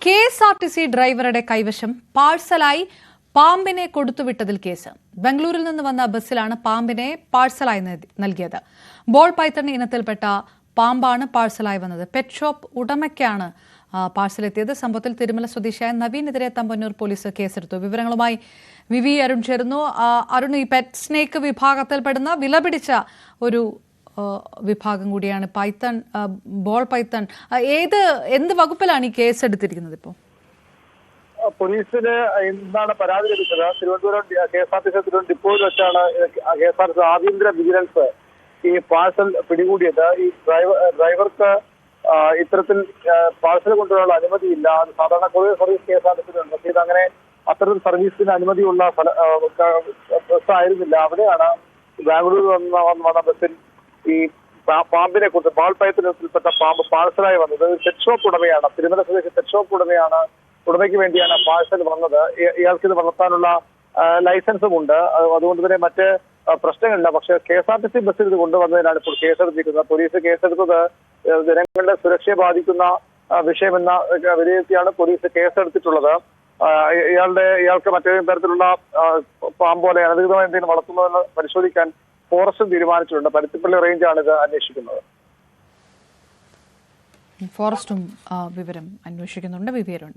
KSRTC ഡ്രൈവറുടെ കൈവശം പാഴ്സലായി പാമ്പിനെ കൊടുത്തുവിട്ടതിൽ കേസ്. ബംഗളൂരിൽ നിന്ന് വന്ന ബസ്സിലാണ് പാമ്പിനെ പാഴ്സലായി നൽകിയത്. ബോൾ പൈത്തൺ ഇനത്തിൽപ്പെട്ട പാമ്പാണ് പാഴ്സലായി വന്നത്. പെറ്റ് ഷോപ്പ് ഉടമയ്ക്കാണ് പാഴ്സലെത്തിയത്. സംഭവത്തിൽ തിരുമല സ്വദേശിയായ നവീനെതിരെ തമ്പന്നൂർ പോലീസ് കേസെടുത്തു. വിവരങ്ങളുമായി വിവി അരുൺ ചേരുന്നു. അരുൺ, ഈ പെറ്റ് സ്നേക്ക് വിഭാഗത്തിൽപ്പെടുന്ന വിലപിടിച്ച ഒരു വിഭാഗം കൂടിയാണ് പൈത്തൺ, ബോൾ പൈത്തൺ. എന്ത് വകുപ്പിലാണ് ഈ കേസ് എടുത്തിരിക്കുന്നത്? ഇപ്പോൾ പോലീസിന് എന്താണ് പരാതി ലഭിച്ചത്? തിരുവനന്തപുരം KSRTC തിരുവനന്തപുരം ഡിപ്പോയിൽ വെച്ചാണ് KSRTC ആഭ്യന്തര വിജിലൻസ് ഈ പാഴ്സൽ പിടികൂടിയത്. ഈ ഡ്രൈവർക്ക് ഇത്തരത്തിൽ പാഴ്സൽ കൊണ്ടുവരാനുള്ള അനുമതിയില്ല. അത് സാധാരണ കൊറിയർ സർവീസ് KSRTC ഇത് അങ്ങനെ അത്തരത്തിൽ സർവീസിന് അനുമതിയുള്ള ബസ്സായിരുന്നില്ല. അവിടെയാണ് ബാംഗ്ലൂരിൽ വന്ന ബസ്സിൽ ഈ പാമ്പിനെ കുറിച്ച് ബാൾ പൈപ്പിൽപ്പെട്ട പാമ്പ് പാഴ്സലായി വന്നത്. പെറ്റ് ഷോപ്പ് ഉടമയാണ്, തിരുമല സ്വദേശി പെറ്റ് ഷോപ്പ് ഉടമയ്ക്ക് വേണ്ടിയാണ് പാഴ്സൽ വന്നത്. ഇയാൾക്ക് ഇത് വളർത്താനുള്ള ലൈസൻസും ഉണ്ട്. അതുകൊണ്ട് തന്നെ മറ്റ് പ്രശ്നങ്ങളില്ല. പക്ഷേ KSRTC ബസ്സിൽ ഇത് കൊണ്ടുവന്നതിനാണ് ഇപ്പോൾ കേസെടുത്തിരിക്കുന്നത്. പോലീസ് കേസെടുത്തത് ജനങ്ങളുടെ സുരക്ഷയെ ബാധിക്കുന്ന വിഷയമെന്ന വിലയിരുത്തിയാണ് പോലീസ് കേസെടുത്തിട്ടുള്ളത്. ഇയാൾക്ക് മറ്റേതെങ്കിലും തരത്തിലുള്ള പാമ്പ് പോലെ അനധികൃതമായി എന്തെങ്കിലും വളർത്തുന്നതെന്ന് പരിശോധിക്കാൻ ഫോറസ്റ്റും തീരുമാനിച്ചിട്ടുണ്ട്. പരുത്തിപ്പള്ളി റേഞ്ചാണ് ഇത് അന്വേഷിക്കുന്നത്. ഫോറസ്റ്റും വിവരം അന്വേഷിക്കുന്നുണ്ട്. വിവരം